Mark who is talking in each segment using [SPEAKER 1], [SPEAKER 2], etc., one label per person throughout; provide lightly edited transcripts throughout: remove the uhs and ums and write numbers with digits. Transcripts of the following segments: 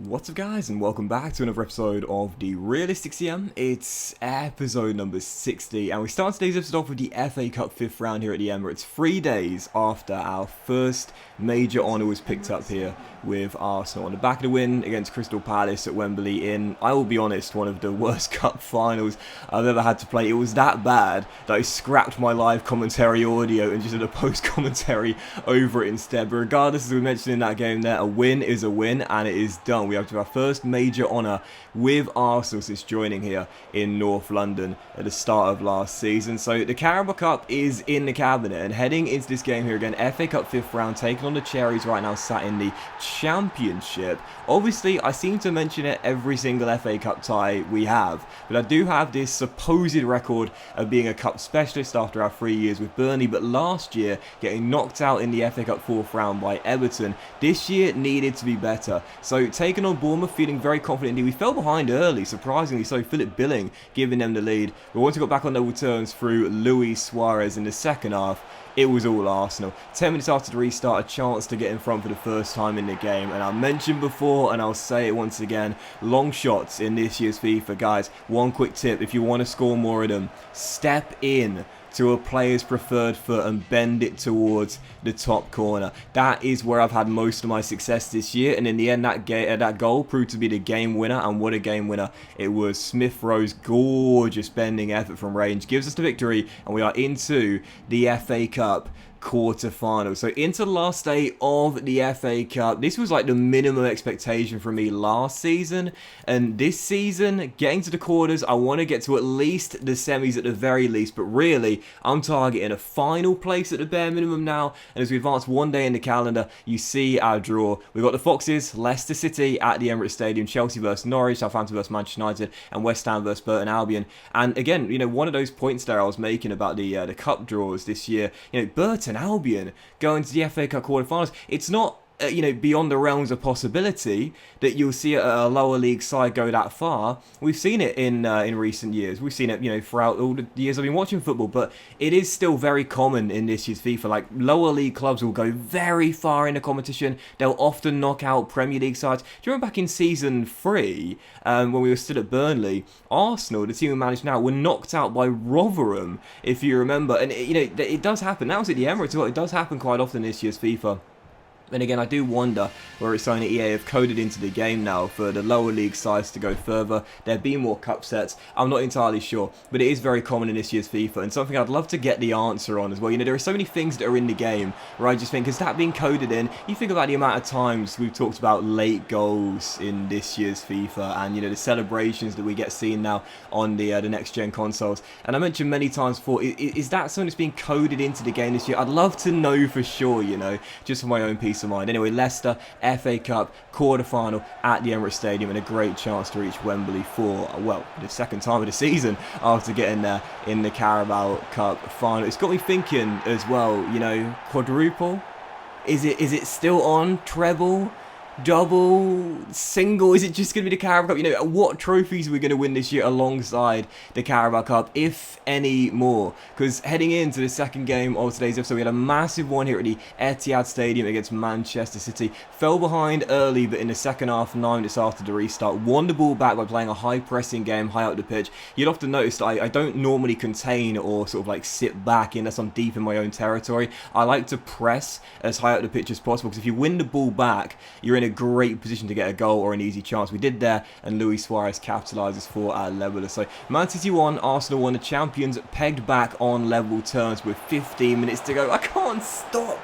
[SPEAKER 1] What's up guys, and welcome back to another episode of the Realistic CM. It's episode number 60 and we start today's episode off with the FA Cup 5th round here at the Emirates, 3 days after our first major honour was picked up here with Arsenal on the back of the win against Crystal Palace at Wembley in, I will be honest, one of the worst cup finals I've ever had to play. It was that bad that I scrapped my live commentary audio and just did a post commentary over it instead. But regardless, as we mentioned in that game there, a win is a win and it is done. We have our first major honour with Arsenal since joining here in North London at the start of last season. So the Carabao Cup is in the cabinet, and heading into this game here again, FA Cup 5th round, taking on the Cherries right now, sat in the Championship. Obviously, I seem to mention it every single FA Cup tie we have, but I do have this supposed record of being a cup specialist after our 3 years with Burnley, but last year getting knocked out in the FA Cup 4th round by Everton. This year needed to be better. So taking on Bournemouth, feeling very confident indeed. We fell behind early, surprisingly so, Philip Billing giving them the lead. But once we got back on level terms through Luis Suarez in the second half, it was all Arsenal. 10 minutes after the restart, a chance to get in front for the first time in the game. And I mentioned before, and I'll say it once again, long shots in this year's FIFA. Guys, one quick tip, if you want to score more of them, step in to a player's preferred foot and bend it towards the top corner. That is where I've had most of my success this year, and in the end that goal proved to be the game winner, and what a game winner it was. Smith Rowe's gorgeous bending effort from range gives us the victory, and we are into the FA Cup quarterfinal. So into the last day of the FA Cup. This was like the minimum expectation from me last season, and this season getting to the quarters, I want to get to at least the semis at the very least, but really I'm targeting a final place at the bare minimum now. And as we advance one day in the calendar, you see our draw. We've got the Foxes, Leicester City at the Emirates Stadium, Chelsea versus Norwich, Southampton versus Manchester United, and West Ham versus Burton Albion. And again, you know, one of those points there I was making about the cup draws this year, you know, Burton Albion going to the FA Cup quarterfinals. It's not you know, beyond the realms of possibility that you'll see a lower league side go that far. We've seen it in recent years. We've seen it, you know, throughout all the years I've been watching football. But it is still very common in this year's FIFA. Like, lower league clubs will go very far in the competition. They'll often knock out Premier League sides. Do you remember back in season 3, when we were still at Burnley, Arsenal, the team we manage now, were knocked out by Rotherham, if you remember. And you know, it does happen. That was at the Emirates as well. It does happen quite often in this year's FIFA. And again, I do wonder where it's something that EA have coded into the game now for the lower league sides to go further. There be more cup sets. I'm not entirely sure, but it is very common in this year's FIFA, and something I'd love to get the answer on as well. You know, there are so many things that are in the game where I just think, is that being coded in? You think about the amount of times we've talked about late goals in this year's FIFA, and you know, the celebrations that we get seen now on the next gen consoles. And I mentioned many times before, is that something that's being coded into the game this year? I'd love to know for sure, you know, just for my own peace of mind. Anyway, Leicester FA Cup quarterfinal at the Emirates Stadium, and a great chance to reach Wembley for, well, the second time of the season after getting there in the Carabao Cup final. It's got me thinking as well, you know, quadruple? Is it still on? Treble? Double, single? Is it just going to be the Carabao Cup? You know, what trophies are we going to win this year alongside the Carabao Cup, if any more? Because heading into the second game of today's episode, we had a massive one here at the Etihad Stadium against Manchester City. Fell behind early, but in the second half, 9 minutes after the restart, won the ball back by playing a high-pressing game high up the pitch. You'd often notice that I don't normally contain or sort of like sit back unless I'm deep in my own territory. I like to press as high up the pitch as possible, because if you win the ball back, you're in a great position to get a goal or an easy chance. We did there, and Luis Suarez capitalises for our leveller. So Man City won, Arsenal won. The champions pegged back on level terms with 15 minutes to go. I can't stop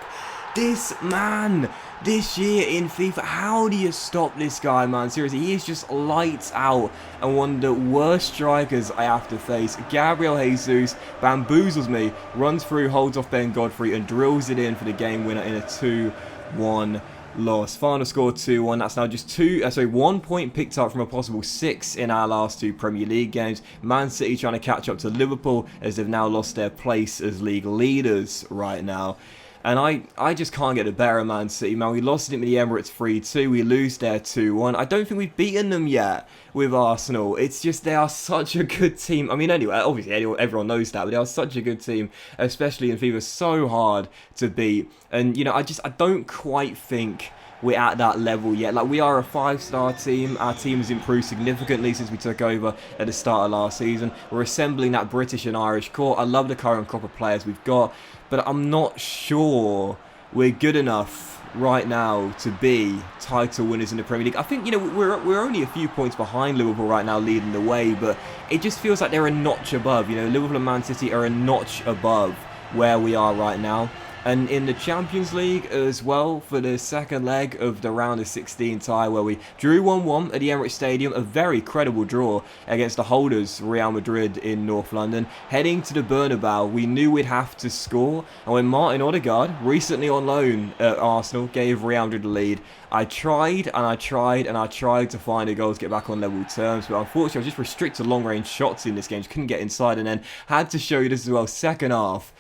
[SPEAKER 1] this man this year in FIFA. How do you stop this guy, man? Seriously, he is just lights out, and one of the worst strikers I have to face. Gabriel Jesus bamboozles me, runs through, holds off Ben Godfrey, and drills it in for the game winner in a 2-1 loss. Final score 2-1. That's now just 1 point picked up from a possible 6 in our last 2 Premier League games. Man City trying to catch up to Liverpool, as they've now lost their place as league leaders right now. And I just can't get a better Man City, man. We lost them at the Emirates 3-2. We lose there 2-1. I don't think we've beaten them yet with Arsenal. It's just they are such a good team. I mean, anyway, obviously everyone knows that, but they are such a good team, especially in FIFA. So hard to beat. And, you know, I don't quite think we're at that level yet. Like, we are a 5-star team. Our team has improved significantly since we took over at the start of last season. We're assembling that British and Irish core. I love the current crop of players we've got, but I'm not sure we're good enough right now to be title winners in the Premier League. I think, you know, we're only a few points behind Liverpool right now, leading the way, but it just feels like they're a notch above. You know, Liverpool and Man City are a notch above where we are right now. And in the Champions League as well, for the second leg of the round of 16 tie, where we drew 1-1 at the Emirates Stadium, a very credible draw against the holders, Real Madrid in North London. Heading to the Bernabeu, we knew we'd have to score, and when Martin Odegaard, recently on loan at Arsenal, gave Real Madrid the lead, I tried and I tried and I tried to find a goal to get back on level terms, but unfortunately I was just restricted to long-range shots in this game, just couldn't get inside, and then had to show you this as well, second half.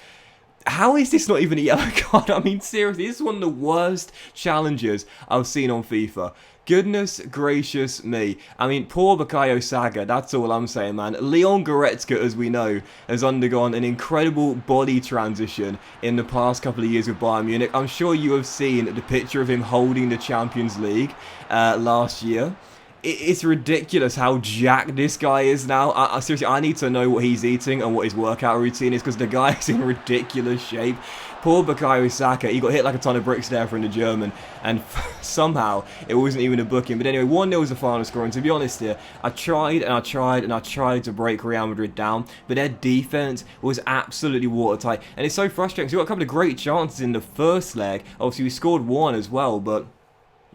[SPEAKER 1] How is this not even a yellow card? I mean, seriously, this is one of the worst challenges I've seen on FIFA. Goodness gracious me. I mean, poor Bukayo Saka, that's all I'm saying, man. Leon Goretzka, as we know, has undergone an incredible body transition in the past couple of years with Bayern Munich. I'm sure you have seen the picture of him holding the Champions League last year. It's ridiculous how jacked this guy is now. Seriously, I need to know what he's eating and what his workout routine is, because the guy is in ridiculous shape. Poor Bukayo Saka, he got hit like a ton of bricks there from the German, and somehow it wasn't even a booking. But anyway, 1-0 was the final score, and to be honest here, I tried and I tried and I tried to break Real Madrid down, but their defense was absolutely watertight. And it's so frustrating, because we got a couple of great chances in the first leg. Obviously, we scored one as well, but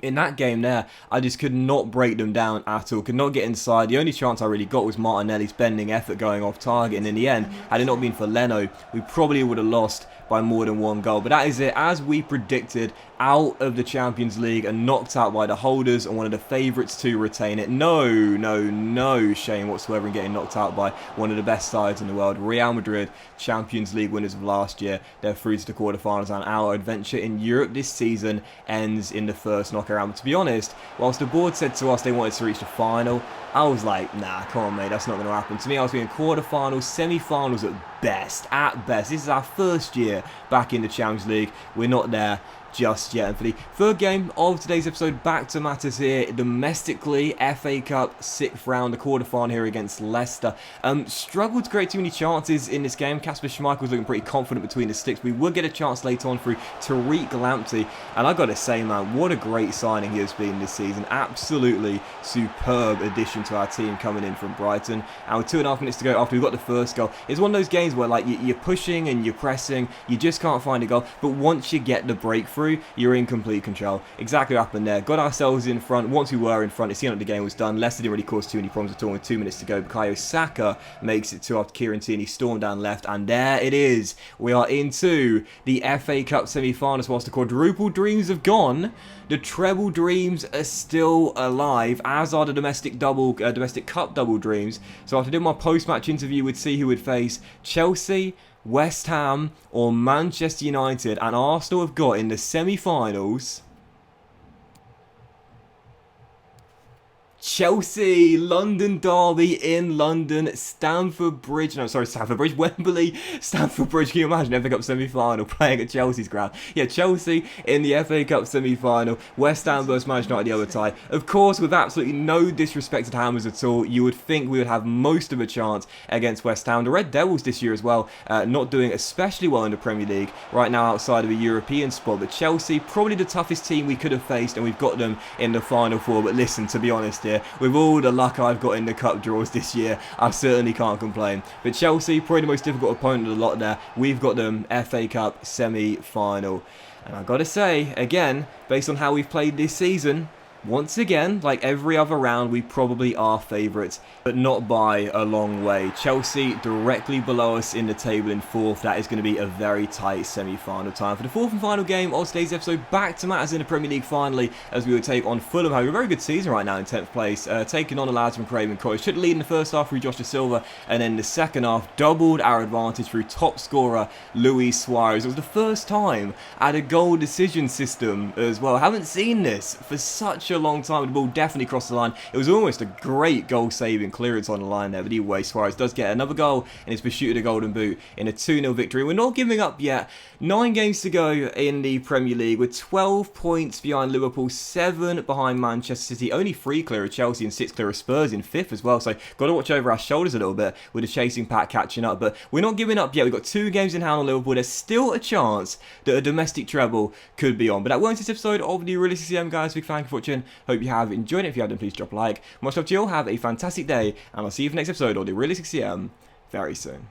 [SPEAKER 1] in that game there, I just could not break them down at all, could not get inside. The only chance I really got was Martinelli's bending effort going off target, and in the end, had it not been for Leno, we probably would have lost by more than one goal. But that is it, as we predicted, out of the Champions League and knocked out by the holders and one of the favourites to retain it. No shame whatsoever in getting knocked out by one of the best sides in the world. Real Madrid, Champions League winners of last year, they're through to the quarterfinals, and our adventure in Europe this season ends in the first knockout round. But to be honest, whilst the board said to us they wanted to reach the final, I was like, nah, come on, mate, that's not going to happen. To me, I was thinking quarterfinals, semi-finals at best. At best. This is our first year back in the Champions League. We're not there just yet. And for the third game of today's episode, back to matters here domestically. FA Cup 6th round, the quarterfinal here against Leicester. Struggled to create too many chances in this game. Kasper Schmeichel was looking pretty confident between the sticks. We would get a chance later on through Tariq Lamptey, and I gotta say, man, what a great signing he has been this season. Absolutely superb addition to our team coming in from Brighton. And with 2.5 minutes to go after we got the first goal, it's one of those games where, like, you're pushing and you're pressing, you just can't find a goal, but once you get the breakthrough, you're in complete control. Exactly what happened there. Got ourselves in front. Once we were in front, it seemed like the game was done. Leicester didn't really cause too many problems at all with 2 minutes to go. Bukayo Saka makes it 2 after Kieran Tierney stormed down left, and there it is. We are into the FA Cup semi-finals. Whilst the quadruple dreams have gone, the treble dreams are still alive, as are the domestic cup double dreams. So after doing my post-match interview, we'd see who would face Chelsea, West Ham or Manchester United, and Arsenal have got in the semi-finals Chelsea, London derby in London, Stamford Bridge, Wembley, Stamford Bridge. Can you imagine FA Cup semi-final playing at Chelsea's ground? Yeah, Chelsea in the FA Cup semi-final, West Ham versus Manchester United the other tie. Of course, with absolutely no disrespect to Hammers at all, you would think we would have most of a chance against West Ham. The Red Devils this year as well, not doing especially well in the Premier League, right now outside of a European spot. But Chelsea, probably the toughest team we could have faced, and we've got them in the Final Four. But listen, to be honest here, with all the luck I've got in the cup draws this year, I certainly can't complain. But Chelsea, probably the most difficult opponent of the lot there. We've got them FA Cup semi-final. And I've got to say, again, based on how we've played this season, once again, like every other round, we probably are favourites, but not by a long way. Chelsea directly below us in the table in 4th. That is going to be a very tight semi-final time. For the 4th and final game of today's episode, back to matters in the Premier League finally, as we will take on Fulham, having a very good season right now in 10th place, taking on the lads from Craven Cottage. Should lead in the first half through Josh Da Silva, and then the second half doubled our advantage through top scorer Luis Suarez. It was the first time I had a goal decision system as well. I haven't seen this for such such a long time. The ball definitely crossed the line. It was almost a great goal-saving clearance on the line there, but anyway, Suarez does get another goal in his pursuit of the Golden Boot in a 2-0 victory. We're not giving up yet. 9 games to go in the Premier League. We're 12 points behind Liverpool, 7 behind Manchester City, only 3 clear of Chelsea and 6 clear of Spurs in 5th as well. So got to watch over our shoulders a little bit with the chasing pack catching up. But we're not giving up yet. We've got 2 games in hand on Liverpool. There's still a chance that a domestic treble could be on. But that won't this episode of the Realistic CM, guys. Big thank you for watching. Hope you have enjoyed it. If you have, then please drop a like. Much love to you all. Have a fantastic day, and I'll see you for the next episode of the Realistic CM very soon.